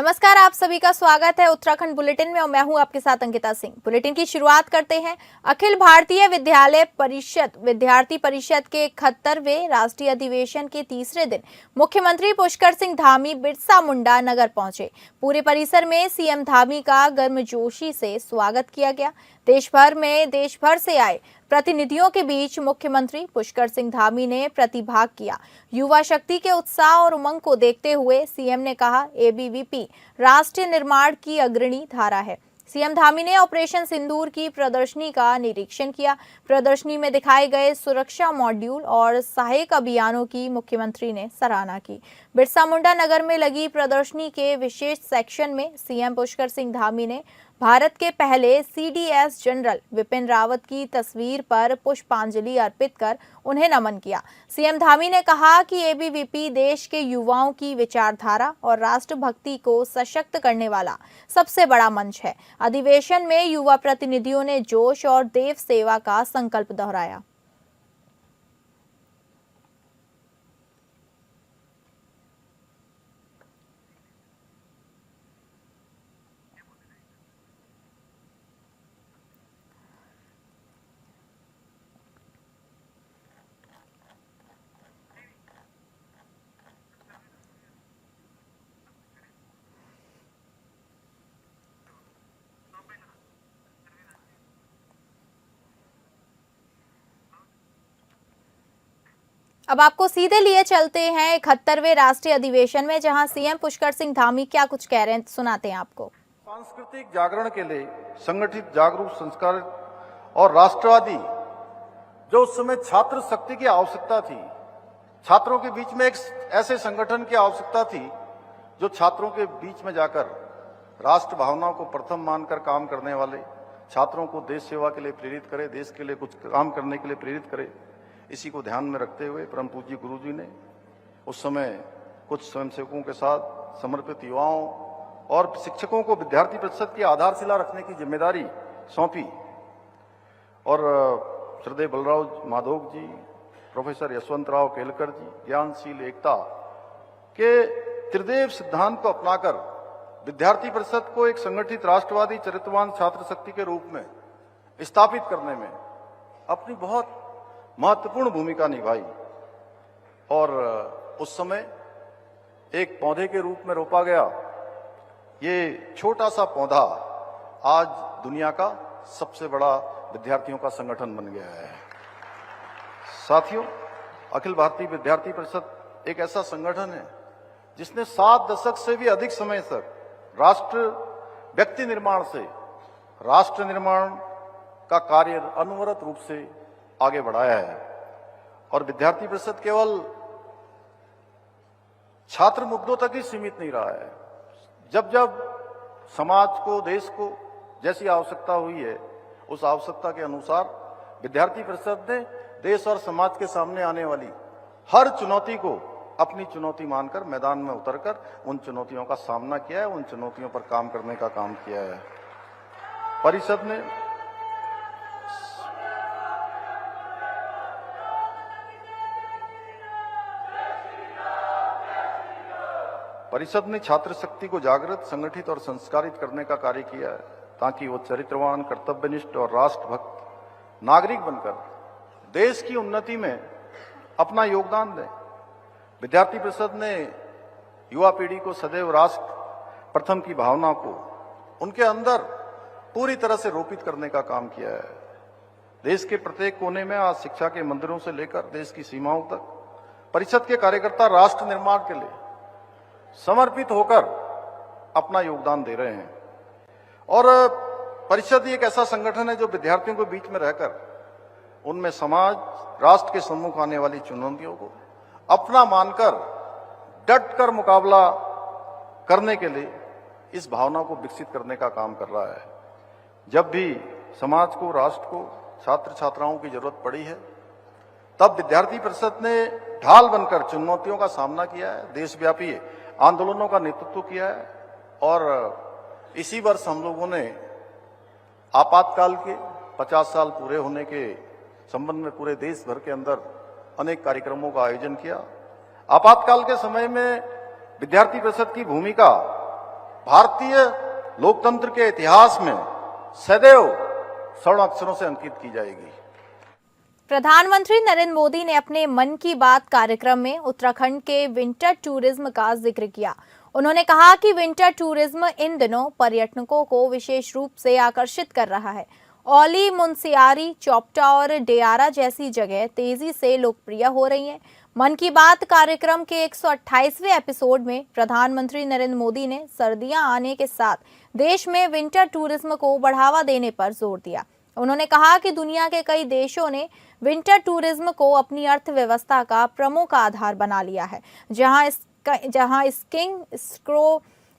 नमस्कार, आप सभी का स्वागत है उत्तराखंड बुलेटिन में और मैं हूं आपके साथ अंकिता सिंह। बुलेटिन की शुरुआत करते हैं। अखिल भारतीय विद्यालय परिषद विद्यार्थी परिषद के 71वें राष्ट्रीय अधिवेशन के तीसरे दिन मुख्यमंत्री पुष्कर सिंह धामी बिरसा मुंडा नगर पहुंचे। पूरे परिसर में सीएम धामी का गर्मजोशी से स्वागत किया गया। देश भर से आए प्रतिनिधियों के बीच मुख्यमंत्री पुष्कर सिंह धामी ने प्रतिभाग किया। युवा शक्ति के उत्साह और उमंग को देखते हुए सीएम ने कहा, एबीवीपी राष्ट्र निर्माण की अग्रणी धारा है। सीएम धामी ने ऑपरेशन सिंदूर की प्रदर्शनी का निरीक्षण किया। प्रदर्शनी में दिखाए गए सुरक्षा मॉड्यूल और सहायक अभियानों की मुख्यमंत्री ने सराहना की। बिरसा मुंडा नगर में लगी प्रदर्शनी के विशेष सेक्शन में सीएम पुष्कर सिंह धामी ने भारत के पहले सीडीएस जनरल विपिन रावत की तस्वीर पर पुष्पांजलि अर्पित कर उन्हें नमन किया। सीएम धामी ने कहा कि एबीवीपी देश के युवाओं की विचारधारा और राष्ट्रभक्ति को सशक्त करने वाला सबसे बड़ा मंच है। अधिवेशन में युवा प्रतिनिधियों ने जोश और देव सेवा का संकल्प दोहराया। अब आपको सीधे लिए चलते हैं 71वें राष्ट्रीय अधिवेशन में, जहां सीएम पुष्कर सिंह धामी क्या कुछ कह रहे हैं, सुनाते हैं आपको। सांस्कृतिक जागरण के लिए संगठित, जागरूक, संस्कारित और राष्ट्रवादी जो उस समय छात्र शक्ति की आवश्यकता थी, छात्रों के बीच में एक ऐसे संगठन की आवश्यकता थी जो छात्रों के बीच में जाकर राष्ट्र भावनाओं को प्रथम मानकर काम करने वाले, छात्रों को देश सेवा के लिए प्रेरित करे, देश के लिए कुछ काम करने के लिए प्रेरित करे। इसी को ध्यान में रखते हुए परम पूज्य गुरुजी ने उस समय कुछ स्वयंसेवकों के साथ समर्पित युवाओं और शिक्षकों को विद्यार्थी परिषद की आधारशिला रखने की जिम्मेदारी सौंपी और श्रद्धेय बलराव माधोक जी, प्रोफेसर यशवंतराव केलकर जी, ज्ञानशील एकता के त्रिदेव सिद्धांत को अपनाकर विद्यार्थी परिषद को एक संगठित, राष्ट्रवादी, चरित्रवान छात्र शक्ति के रूप में स्थापित करने में अपनी बहुत महत्वपूर्ण भूमिका निभाई। और उस समय एक पौधे के रूप में रोपा गया ये छोटा सा पौधा आज दुनिया का सबसे बड़ा विद्यार्थियों का संगठन बन गया है। साथियों, अखिल भारतीय विद्यार्थी परिषद एक ऐसा संगठन है जिसने 7 दशक से भी अधिक समय तक व्यक्ति निर्माण से राष्ट्र निर्माण का कार्य अनवरत रूप से आगे बढ़ाया है। और विद्यार्थी परिषद केवल छात्र मुद्दों तक ही सीमित नहीं रहा है। जब जब समाज को, देश को जैसी आवश्यकता हुई है, उस आवश्यकता के अनुसार विद्यार्थी परिषद ने देश और समाज के सामने आने वाली हर चुनौती को अपनी चुनौती मानकर मैदान में उतरकर उन चुनौतियों का सामना किया है, उन चुनौतियों पर काम करने का काम किया है। परिषद ने छात्र शक्ति को जागृत, संगठित और संस्कारित करने का कार्य किया है ताकि वो चरित्रवान, कर्तव्यनिष्ठ और राष्ट्रभक्त नागरिक बनकर देश की उन्नति में अपना योगदान दें। विद्यार्थी परिषद ने युवा पीढ़ी को सदैव राष्ट्र प्रथम की भावना को उनके अंदर पूरी तरह से रोपित करने का काम किया है। देश के प्रत्येक कोने में आज शिक्षा के मंदिरों से लेकर देश की सीमाओं तक परिषद के कार्यकर्ता राष्ट्र निर्माण के लिए समर्पित होकर अपना योगदान दे रहे हैं। और परिषद एक ऐसा संगठन है जो विद्यार्थियों के बीच में रहकर उनमें समाज, राष्ट्र के सम्मुख आने वाली चुनौतियों को अपना मानकर डट कर मुकाबला करने के लिए इस भावना को विकसित करने का काम कर रहा है। जब भी समाज को, राष्ट्र को, छात्र छात्राओं की जरूरत पड़ी है, तब विद्यार्थी परिषद ने ढाल बनकर चुनौतियों का सामना किया है, देशव्यापी आंदोलनों का नेतृत्व किया है। और इसी वर्ष हम लोगों ने आपातकाल के 50 साल पूरे होने के संबंध में पूरे देश भर के अंदर अनेक कार्यक्रमों का आयोजन किया। आपातकाल के समय में विद्यार्थी परिषद की भूमिका भारतीय लोकतंत्र के इतिहास में सदैव स्वर्ण अक्षरों से अंकित की जाएगी। प्रधानमंत्री नरेंद्र मोदी ने अपने मन की बात कार्यक्रम में उत्तराखंड के विंटर टूरिज्म का जिक्र किया। उन्होंने कहा कि विंटर टूरिज्म इन दिनों पर्यटकों को विशेष रूप से आकर्षित कर रहा है। औली, मुनस्यारी, चोपटा और डेयारा जैसी जगह तेजी से लोकप्रिय हो रही हैं। मन की बात कार्यक्रम के 128वें एपिसोड में प्रधानमंत्री नरेंद्र मोदी ने सर्दियां आने के साथ देश में विंटर टूरिज्म को बढ़ावा देने पर जोर दिया। उन्होंने कहा कि दुनिया के कई देशों ने विंटर टूरिज्म को अपनी अर्थव्यवस्था का प्रमुख आधार बना लिया है, जहां skiing,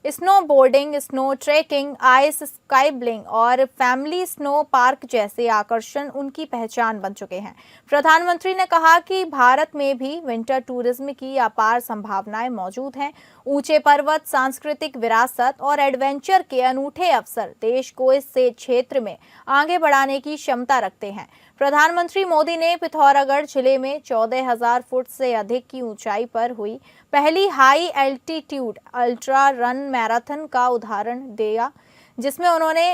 snow boarding, snow trekking, ice स्काईब्लिंग और फैमिली स्नो पार्क जैसे आकर्षण उनकी पहचान बन चुके हैं। प्रधानमंत्री ने कहा कि भारत में भी विंटर टूरिज्म की अपार संभावनाएं मौजूद हैं। ऊंचे पर्वत, सांस्कृतिक विरासत और एडवेंचर के अनूठे अवसर देश को इस क्षेत्र में आगे बढ़ाने की क्षमता रखते हैं। प्रधानमंत्री मोदी ने पिथौरागढ़ जिले में 14,000 फुट से अधिक की ऊंचाई पर हुई पहली high altitude ultra run marathon का उदाहरण दिया, जिसमें उन्होंने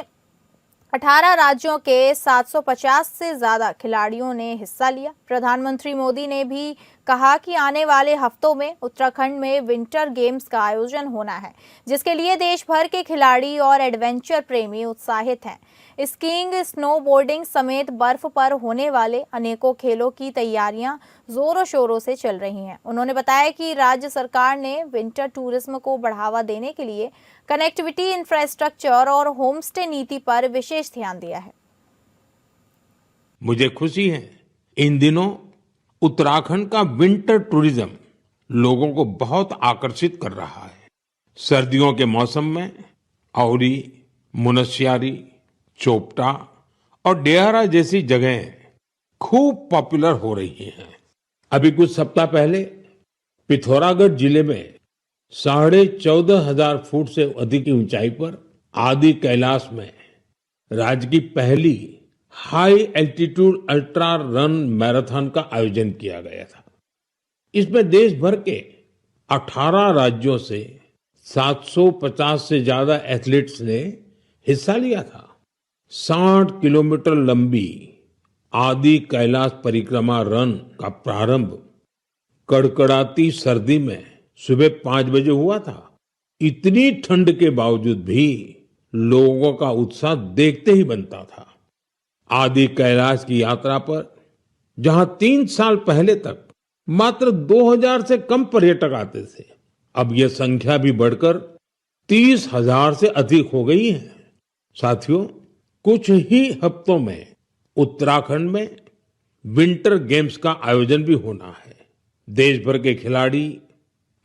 18 राज्यों के 750 से ज्यादा खिलाड़ियों ने हिस्सा लिया। प्रधानमंत्री मोदी ने भी कहा कि आने वाले हफ्तों में उत्तराखंड में विंटर गेम्स का आयोजन होना है, जिसके लिए देश भर के खिलाड़ी और एडवेंचर प्रेमी उत्साहित हैं। स्कीइंग, स्नो बोर्डिंग समेत बर्फ पर होने वाले अनेकों खेलों की तैयारियां जोरों शोरों से चल रही हैं। उन्होंने बताया कि राज्य सरकार ने विंटर टूरिज्म को बढ़ावा देने के लिए कनेक्टिविटी, इंफ्रास्ट्रक्चर और होमस्टे नीति पर विशेष ध्यान दिया है। मुझे खुशी है इन दिनों उत्तराखंड का विंटर टूरिज्म लोगों को बहुत आकर्षित कर रहा है। सर्दियों के मौसम में औली, मुनस्यारी, चोपटा और डेयारा जैसी जगहें खूब पॉपुलर हो रही हैं। अभी कुछ सप्ताह पहले पिथौरागढ़ जिले में 14,500 फुट से अधिक की ऊंचाई पर आदि कैलाश में राज्य की पहली high altitude ultra run marathon का आयोजन किया गया था। इसमें देश भर के 18 राज्यों से 750 से ज्यादा एथलीट्स ने हिस्सा लिया था। 60 किलोमीटर लंबी आदि कैलाश परिक्रमा रन का प्रारंभ कड़कड़ाती सर्दी में सुबह 5 बजे हुआ था। इतनी ठंड के बावजूद भी लोगों का उत्साह देखते ही बनता था। आदि कैलाश की यात्रा पर जहां 3 साल पहले तक मात्र 2000 से कम पर्यटक आते थे, अब यह संख्या भी बढ़कर 30,000 से अधिक हो गई है। साथियों, कुछ ही हफ्तों में उत्तराखंड में विंटर गेम्स का आयोजन भी होना है। देश भर के खिलाड़ी,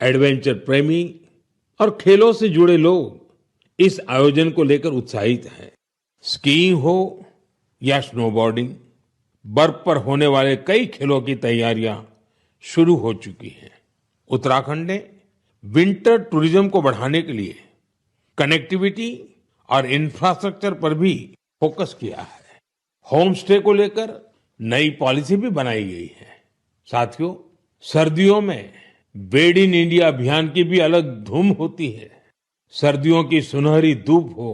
एडवेंचर प्रेमी और खेलों से जुड़े लोग इस आयोजन को लेकर उत्साहित हैं। स्कीइंग हो या स्नोबोर्डिंग, बर्फ पर होने वाले कई खेलों की तैयारियां शुरू हो चुकी हैं। उत्तराखंड ने विंटर टूरिज्म को बढ़ाने के लिए कनेक्टिविटी और इंफ्रास्ट्रक्चर पर भी फोकस किया है। होम स्टे को लेकर नई पॉलिसी भी बनाई गई है। साथियों, सर्दियों में मेड इन इंडिया अभियान की भी अलग धूम होती है। सर्दियों की सुनहरी धूप हो,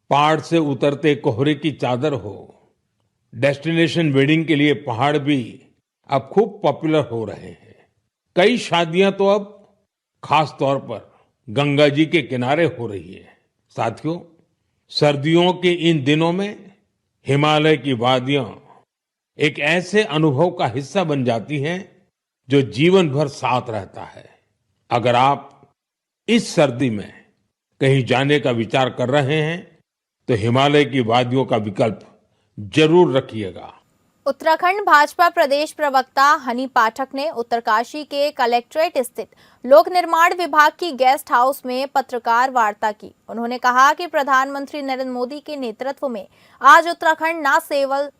पहाड़ से उतरते कोहरे की चादर हो, डेस्टिनेशन वेडिंग के लिए पहाड़ भी अब खूब पॉपुलर हो रहे हैं। कई शादियां तो अब खास तौर पर गंगा जी के किनारे हो रही है। साथियों, सर्दियों के इन दिनों में हिमालय की वादियां एक ऐसे अनुभव का हिस्सा बन जाती हैं जो जीवन भर साथ रहता है। अगर आप इस सर्दी में कहीं जाने का विचार कर रहे हैं तो हिमालय की वादियों का विकल्प जरूर रखिएगा। उत्तराखंड भाजपा प्रदेश प्रवक्ता हनी पाठक ने उत्तरकाशी के कलेक्ट्रेट स्थित लोक निर्माण विभाग की गेस्ट हाउस में पत्रकार वार्ता की। उन्होंने कहा कि प्रधानमंत्री नरेंद्र मोदी के नेतृत्व में आज उत्तराखंड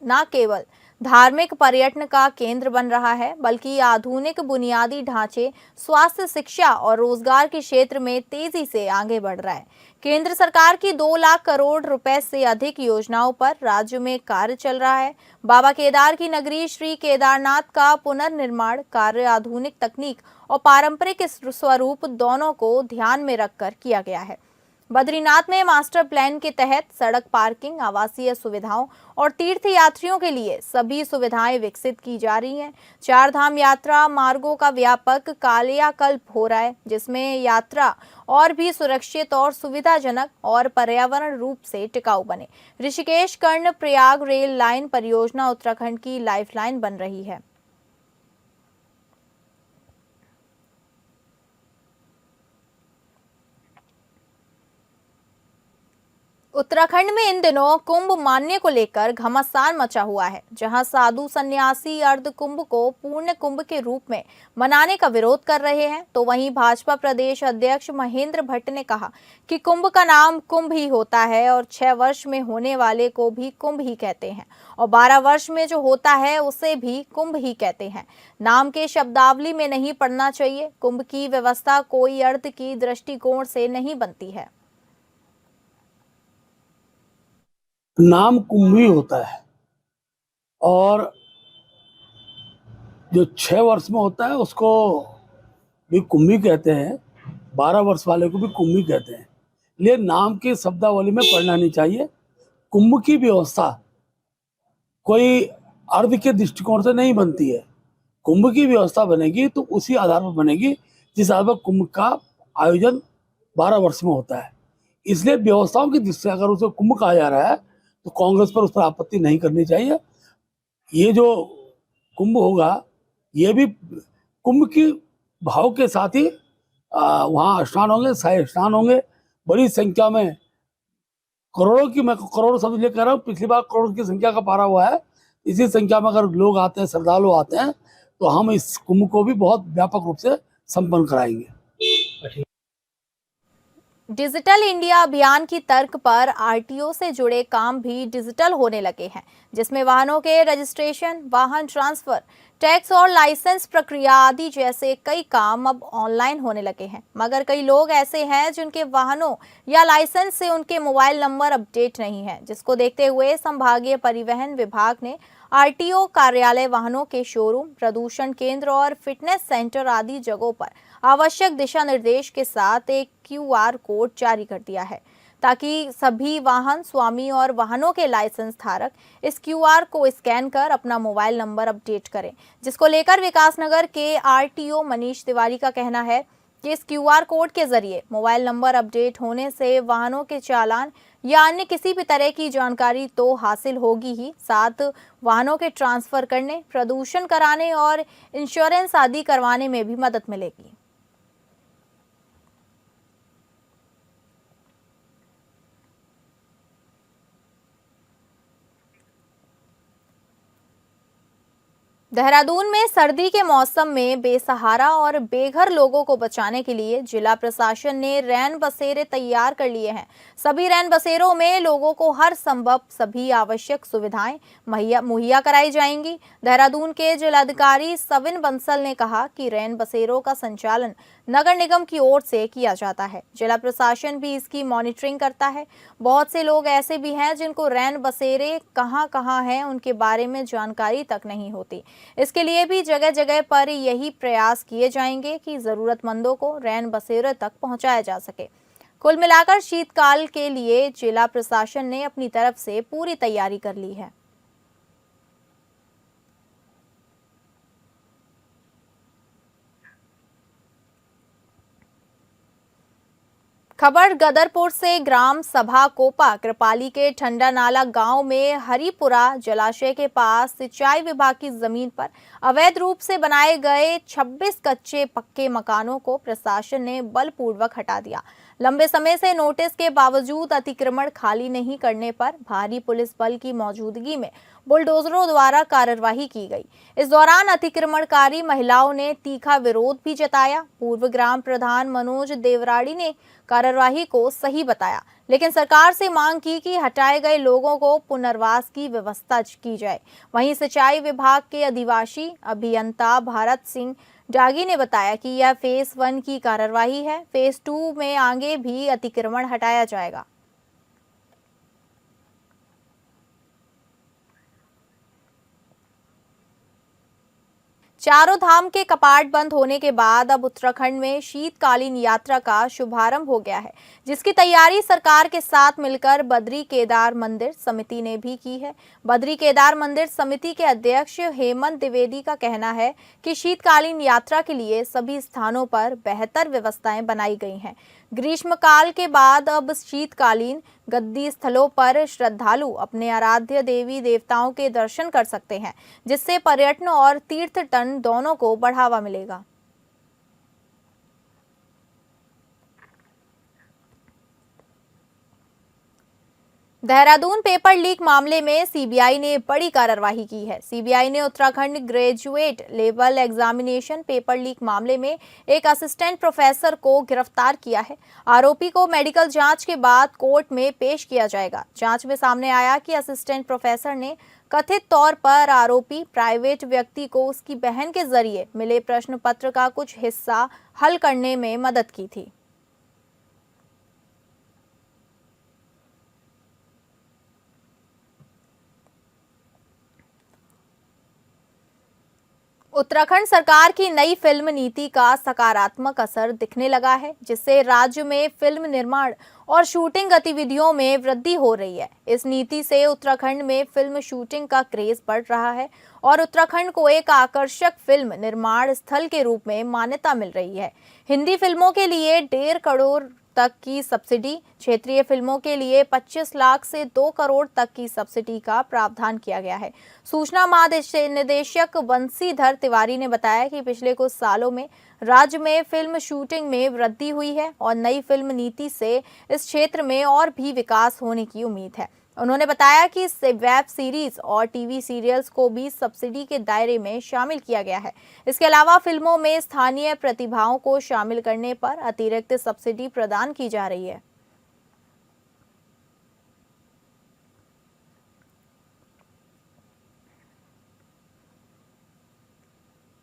न केवल धार्मिक पर्यटन का केंद्र बन रहा है, बल्कि आधुनिक बुनियादी ढांचे, स्वास्थ्य, शिक्षा और रोजगार के क्षेत्र में तेजी से आगे बढ़ रहा है। केंद्र सरकार की 2 लाख करोड़ रुपए से अधिक योजनाओं पर राज्य में कार्य चल रहा है। बाबा केदार की नगरी श्री केदारनाथ का पुनर्निर्माण कार्य आधुनिक तकनीक और पारंपरिक स्वरूप दोनों को ध्यान में रखकर किया गया है। बद्रीनाथ में मास्टर प्लान के तहत सड़क, पार्किंग, आवासीय सुविधाओं और तीर्थ यात्रियों के लिए सभी सुविधाएं विकसित की जा रही हैं। चार धाम यात्रा मार्गों का व्यापक कायाकल्प हो रहा है, जिसमें यात्रा और भी सुरक्षित और सुविधाजनक और पर्यावरण रूप से टिकाऊ बने। ऋषिकेश कर्ण प्रयाग रेल लाइन परियोजना उत्तराखंड की लाइफलाइन बन रही है। उत्तराखंड में इन दिनों कुंभ मानने को लेकर घमासान मचा हुआ है, जहां साधु सन्यासी अर्ध कुंभ को पूर्ण कुंभ के रूप में मनाने का विरोध कर रहे हैं, तो वहीं भाजपा प्रदेश अध्यक्ष महेंद्र भट्ट ने कहा कि कुंभ का नाम कुंभ ही होता है और 6 वर्ष में होने वाले को भी कुंभ ही कहते हैं और 12 वर्ष में जो होता है उसे भी कुंभ ही कहते हैं। नाम के शब्दावली में नहीं पड़ना चाहिए। कुंभ की व्यवस्था कोई अर्थ की दृष्टिकोण से नहीं बनती है। नाम कुंभ ही होता है और जो 6 वर्ष में होता है उसको भी कुंभ ही कहते हैं, 12 वर्ष वाले को भी कुंभ ही कहते हैं। इसलिए नाम की शब्दावली में पढ़ना नहीं चाहिए। कुंभ की व्यवस्था कोई अर्ध के दृष्टिकोण से नहीं बनती है। कुंभ की व्यवस्था बनेगी तो उसी आधार पर बनेगी जिस आधार पर कुंभ का आयोजन 12 वर्ष में होता है। इसलिए व्यवस्थाओं की दृष्टि से अगर उसे कुंभ कहा जा रहा है तो कांग्रेस पर उस पर आपत्ति नहीं करनी चाहिए। ये जो कुंभ होगा ये भी कुंभ की भाव के साथ ही वहाँ स्नान होंगे, शाही स्नान होंगे, बड़ी संख्या में करोड़ों की, मैं करोड़ शब्द ले कह रहा हूँ, पिछली बार करोड़ की संख्या का पारा हुआ है। इसी संख्या में अगर लोग आते हैं, श्रद्धालु आते हैं, तो हम इस कुंभ को भी बहुत व्यापक रूप से संपन्न कराएंगे। डिजिटल इंडिया अभियान की तर्क पर आरटीओ से जुड़े काम भी डिजिटल होने लगे हैं, जिसमें वाहनों के रजिस्ट्रेशन, वाहन ट्रांसफर, टैक्स और लाइसेंस प्रक्रिया आदि जैसे कई काम अब ऑनलाइन होने लगे हैं। मगर कई लोग ऐसे हैं जिनके वाहनों या लाइसेंस से उनके मोबाइल नंबर अपडेट नहीं है, जिसको देखते हुए संभागीय परिवहन विभाग ने आरटीओ कार्यालय, वाहनों के शोरूम, प्रदूषण केंद्र और फिटनेस सेंटर आदि जगहों पर आवश्यक दिशा निर्देश के साथ एक क्यूआर कोड जारी कर दिया है, ताकि सभी वाहन स्वामी और वाहनों के लाइसेंस धारक इस क्यूआर को स्कैन कर अपना मोबाइल नंबर अपडेट करें। जिसको लेकर विकासनगर के आरटीओ मनीष तिवारी का कहना है कि इस क्यूआर कोड के जरिए मोबाइल नंबर अपडेट होने से वाहनों के चालान या अन्य किसी भी तरह की जानकारी तो हासिल होगी ही, साथ वाहनों के ट्रांसफर करने, प्रदूषण कराने और इंश्योरेंस आदि करवाने में भी मदद मिलेगी। देहरादून में सर्दी के मौसम में बेसहारा और बेघर लोगों को बचाने के लिए जिला प्रशासन ने रैन बसेरे तैयार कर लिए हैं। सभी रैन बसेरों में लोगों को हर संभव सभी आवश्यक सुविधाएं मुहैया कराई जाएंगी। देहरादून के जिलाधिकारी सविन बंसल ने कहा कि रैन बसेरों का संचालन नगर निगम की ओर से किया जाता है। जिला प्रशासन भी इसकी मॉनिटरिंग करता है। बहुत से लोग ऐसे भी हैं जिनको रैन बसेरे कहां हैं उनके बारे में जानकारी तक नहीं होती। इसके लिए भी जगह जगह पर यही प्रयास किए जाएंगे कि जरूरतमंदों को रैन बसेरे तक पहुंचाया जा सके। कुल मिलाकर शीतकाल के लिए जिला प्रशासन ने अपनी तरफ से पूरी तैयारी कर ली है। खबर गदरपुर से। ग्राम सभा कोपा कृपाली के ठंडा नाला गांव में हरिपुरा जलाशय के पास सिंचाई विभाग की जमीन पर अवैध रूप से बनाए गए 26 कच्चे पक्के मकानों को प्रशासन ने बलपूर्वक हटा दिया। लंबे समय से नोटिस के बावजूद अतिक्रमण खाली नहीं करने पर भारी पुलिस बल की मौजूदगी में बुलडोजरों द्वारा कार्रवाई की गई। इस दौरान अतिक्रमणकारी महिलाओं ने तीखा विरोध भी जताया। पूर्व ग्राम प्रधान मनोज देवराड़ी ने कार्रवाई को सही बताया, लेकिन सरकार से मांग की कि हटाए गए लोगों को पुनर्वास की व्यवस्था की जाए। वहीं सिंचाई विभाग के अधिवासी अभियंता भारत सिंह डागी ने बताया कि यह फेज 1 की कार्रवाई है। फेज 2 में आगे भी अतिक्रमण हटाया जाएगा। चारों धाम के कपाट बंद होने के बाद अब उत्तराखंड में शीतकालीन यात्रा का शुभारंभ हो गया है, जिसकी तैयारी सरकार के साथ मिलकर बद्री केदार मंदिर समिति ने भी की है। बद्री केदार मंदिर समिति के अध्यक्ष हेमंत द्विवेदी का कहना है कि शीतकालीन यात्रा के लिए सभी स्थानों पर बेहतर व्यवस्थाएं बनाई गई हैं। ग्रीष्मकाल के बाद अब शीतकालीन गद्दी स्थलों पर श्रद्धालु अपने आराध्य देवी देवताओं के दर्शन कर सकते हैं, जिससे पर्यटन और तीर्थटन दोनों को बढ़ावा मिलेगा। देहरादून पेपर लीक मामले में सीबीआई ने बड़ी कार्रवाई की है। सीबीआई ने Uttarakhand graduate level examination paper leak मामले में एक असिस्टेंट प्रोफेसर को गिरफ्तार किया है। आरोपी को मेडिकल जांच के बाद कोर्ट में पेश किया जाएगा। जांच में सामने आया कि असिस्टेंट प्रोफेसर ने कथित तौर पर आरोपी प्राइवेट व्यक्ति को उसकी बहन के जरिए मिले प्रश्न पत्र का कुछ हिस्सा हल करने में मदद की थी। उत्तराखंड सरकार की नई फिल्म नीति का सकारात्मक असर दिखने लगा है, जिससे राज्य में फिल्म निर्माण और शूटिंग गतिविधियों में वृद्धि हो रही है। इस नीति से उत्तराखंड में फिल्म शूटिंग का क्रेज बढ़ रहा है और उत्तराखंड को एक आकर्षक फिल्म निर्माण स्थल के रूप में मान्यता मिल रही है। हिंदी फिल्मों के लिए 1.5 करोड़ तक की सब्सिडी, क्षेत्रीय फिल्मों के लिए 25 लाख से 2 करोड़ तक की सब्सिडी का प्रावधान किया गया है। सूचना महानिदेशक बंसीधर तिवारी ने बताया कि पिछले कुछ सालों में राज्य में फिल्म शूटिंग में वृद्धि हुई है और नई फिल्म नीति से इस क्षेत्र में और भी विकास होने की उम्मीद है। उन्होंने बताया कि इससे वेब सीरीज और टीवी सीरियल्स को भी सब्सिडी के दायरे में शामिल किया गया है। इसके अलावा फिल्मों में स्थानीय प्रतिभाओं को शामिल करने पर अतिरिक्त सब्सिडी प्रदान की जा रही है।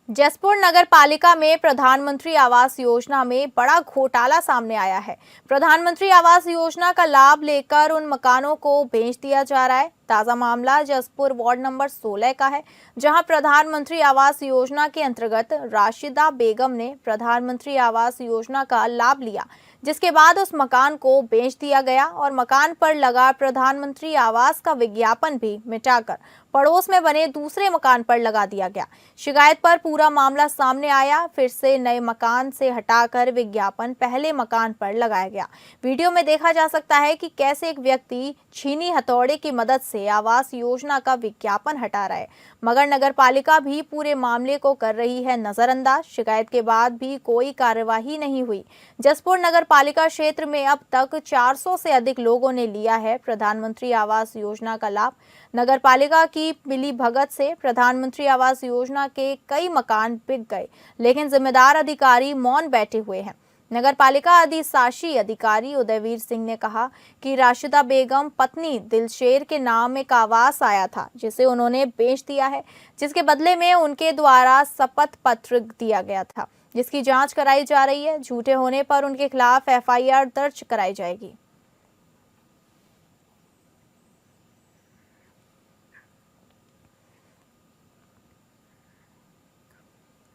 जसपुर नगर पालिका में प्रधानमंत्री आवास योजना में बड़ा घोटाला सामने आया है। प्रधानमंत्री आवास योजना का लाभ लेकर उन मकानों को बेच दिया जा रहा है। ताजा मामला जसपुर वार्ड नंबर 16 का है, जहां प्रधानमंत्री आवास योजना के अंतर्गत राशिदा बेगम ने प्रधानमंत्री आवास योजना का लाभ लिया, जिसके बाद उस मकान को बेच दिया गया और मकान पर लगा प्रधानमंत्री आवास का विज्ञापन भी मिटाकर पड़ोस में बने दूसरे मकान पर लगा दिया गया। शिकायत पर पूरा मामला सामने आया। फिर से नए मकान से हटाकर विज्ञापन पहले मकान पर लगाया गया। वीडियो में देखा जा सकता है कि कैसे एक व्यक्ति छीनी हथौड़े की मदद से आवास योजना का विज्ञापन हटा रहा है, मगर नगर पालिका भी पूरे मामले को कर रही है नजरअंदाज। शिकायत के बाद भी कोई कार्यवाही नहीं हुई। जसपुर नगर पालिका क्षेत्र में अब तक 400 से अधिक लोगों ने लिया है प्रधानमंत्री आवास योजना का लाभ। नगर पालिका की मिली भगत से प्रधानमंत्री आवास योजना के कई मकान बिक गए, लेकिन जिम्मेदार अधिकारी मौन बैठे हुए हैं। नगर पालिका अधिशासी अधिकारी उदयवीर सिंह ने कहा कि राशिदा बेगम पत्नी दिलशेर के नाम एक आवास आया था, जिसे उन्होंने बेच दिया है, जिसके बदले में उनके द्वारा शपथ पत्र दिया गया था, जिसकी जांच कराई जा रही है। झूठे होने पर उनके खिलाफ एफआईआर दर्ज कराई जाएगी।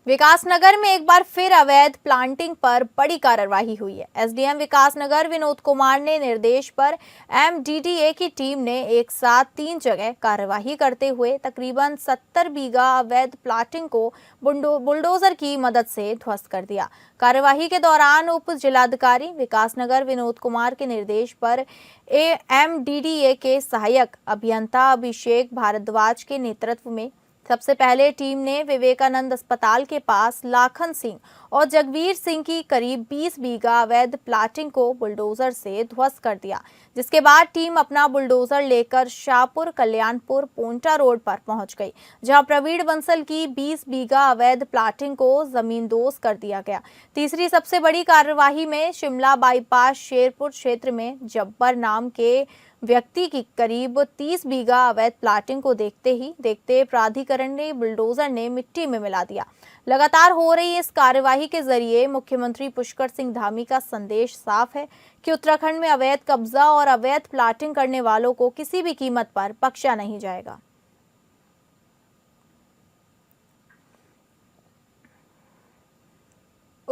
विकासनगर में एक बार फिर अवैध प्लांटिंग पर बड़ी कार्रवाई हुई है। एसडीएम विकासनगर विनोद कुमार ने निर्देश पर एमडीडीए की टीम ने एक साथ 3 जगह कार्रवाई करते हुए तकरीबन 70 बीघा अवैध प्लांटिंग को बुलडोजर की मदद से ध्वस्त कर दिया। कार्यवाही के दौरान उप जिलाधिकारी विकासनगर विनोद कुमार के निर्देश पर एमडीडीए के सहायक अभियंता अभिषेक भारद्वाज के नेतृत्व में सबसे पहले टीम ने विवेकानंद अस्पताल के पास लाखन सिंह और जगवीर सिंह की करीब 20 बीघा अवैध प्लाटिंग को बुलडोजर से ध्वस्त कर दिया, जिसके बाद टीम अपना बुलडोजर लेकर शाहपुर कल्याणपुर पोंटा रोड पर पहुंच गई, जहां प्रवीण बंसल की 20 बीघा अवैध प्लाटिंग को जमींदोज कर दिया गया। तीसरी सबसे बड़ी कार्यवाही में शिमला बाईपास शेरपुर क्षेत्र में जब्बर नाम के व्यक्ति की करीब 30 बीघा अवैध प्लाटिंग को देखते प्राधिकरण ने बुलडोजर ने मिट्टी में मिला दिया। लगातार हो रही इस कार्यवाही के जरिए मुख्यमंत्री पुष्कर सिंह धामी का संदेश साफ है कि उत्तराखंड में अवैध कब्जा और अवैध प्लाटिंग करने वालों को किसी भी कीमत पर बख्शा नहीं जाएगा।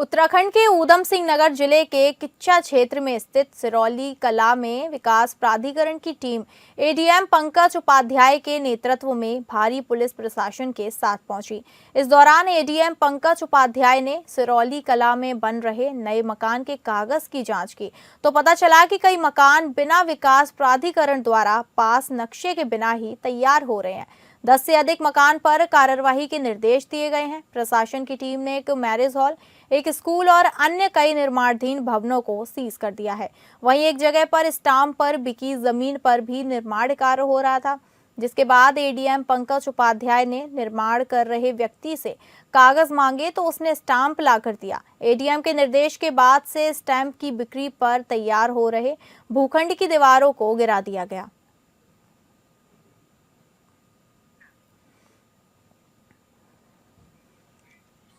उत्तराखंड के ऊधम सिंह नगर जिले के किच्चा क्षेत्र में स्थित सिरौली कला में विकास प्राधिकरण की टीम एडीएम पंकज उपाध्याय के नेतृत्व में भारी पुलिस प्रशासन के साथ पहुंची। इस दौरान एडीएम पंकज उपाध्याय ने सिरौली कला में बन रहे नए मकान के कागज की जांच की तो पता चला कि कई मकान बिना विकास प्राधिकरण द्वारा पास नक्शे के बिना ही तैयार हो रहे हैं। 10 से अधिक मकान पर कार्रवाई के निर्देश दिए गए हैं। प्रशासन की टीम ने एक मैरिज हॉल, एक स्कूल और अन्य कई निर्माणाधीन भवनों को सीज कर दिया है। वहीं एक जगह पर स्टाम्प पर बिकी जमीन पर भी निर्माण कार्य हो रहा था, जिसके बाद एडीएम पंकज उपाध्याय ने निर्माण कर रहे व्यक्ति से कागज मांगे तो उसने स्टाम्प ला कर दिया। एडीएम के निर्देश के बाद से स्टाम्प की बिक्री पर तैयार हो रहे भूखंड की दीवारों को गिरा दिया गया।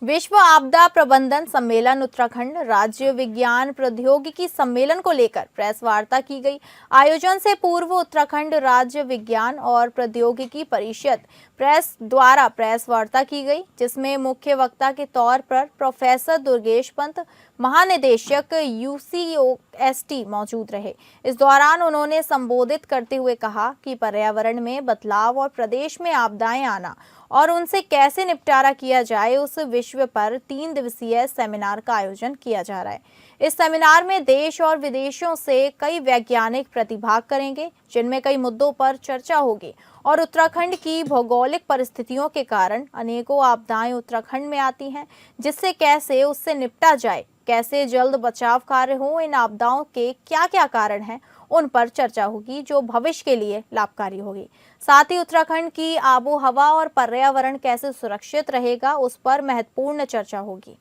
विश्व आपदा प्रबंधन सम्मेलन उत्तराखंड राज्य विज्ञान प्रौद्योगिकी सम्मेलन को लेकर प्रेस वार्ता की गई। आयोजन से पूर्व उत्तराखंड राज्य विज्ञान और प्रौद्योगिकी परिषद प्रेस द्वारा प्रेस वार्ता की गई, जिसमें मुख्य वक्ता के तौर पर प्रोफेसर दुर्गेश पंत, महानिदेशक यूसीओएसटी मौजूद रहे। इस दौरान उन्होंने संबोधित करते हुए कहा कि पर्यावरण में बदलाव और प्रदेश में आपदाएं आना और उनसे कैसे निपटारा किया जाए, उस विषय पर 3 दिवसीय सेमिनार का आयोजन किया जा रहा है। इस सेमिनार में देश और विदेशों से कई वैज्ञानिक प्रतिभाग करेंगे, जिनमें कई मुद्दों पर चर्चा होगी और उत्तराखंड की भौगोलिक परिस्थितियों के कारण अनेकों आपदाएं उत्तराखंड में आती हैं, जिससे कैसे उससे निपटा जाए, कैसे जल्द बचाव कार्य हो, इन आपदाओं के क्या-क्या कारण हैं, उन पर चर्चा होगी जो भविष्य के लिए लाभकारी होगी। साथ ही उत्तराखंड की आबो हवा और पर्यावरण कैसे सुरक्षित रहेगा, उस पर महत्वपूर्ण चर्चा होगी।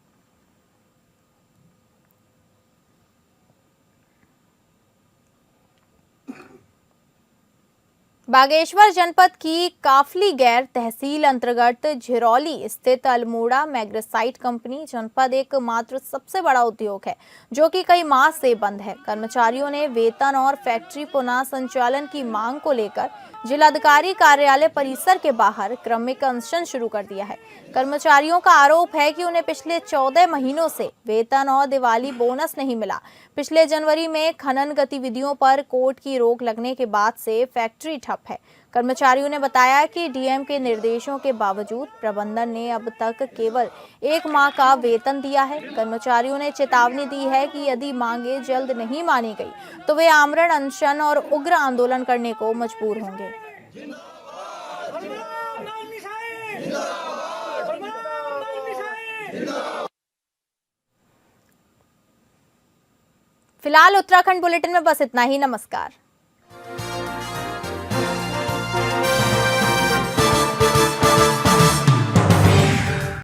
बागेश्वर जनपद की काफली गैर तहसील अंतर्गत झिरौली स्थित अल्मोड़ा मैग्नेसाइट कंपनी जनपद एक मात्र सबसे बड़ा उद्योग है जो कि कई माह से बंद है। कर्मचारियों ने वेतन और फैक्ट्री पुनः संचालन की मांग को लेकर जिलाधिकारी कार्यालय परिसर के बाहर क्रमिक अनशन शुरू कर दिया है। कर्मचारियों का आरोप है कि उन्हें पिछले 14 महीनों से वेतन और दिवाली बोनस नहीं मिला। पिछले जनवरी में खनन गतिविधियों पर कोर्ट की रोक लगने के बाद से फैक्ट्री ठप है। कर्मचारियों ने बताया कि डीएम के निर्देशों के बावजूद प्रबंधन ने अब तक केवल 1 माह का वेतन दिया है। कर्मचारियों ने चेतावनी दी है कि यदि मांगे जल्द नहीं मानी गई तो वे आमरण अनशन और उग्र आंदोलन करने को मजबूर होंगे। फिलहाल उत्तराखंड बुलेटिन में बस इतना ही। नमस्कार।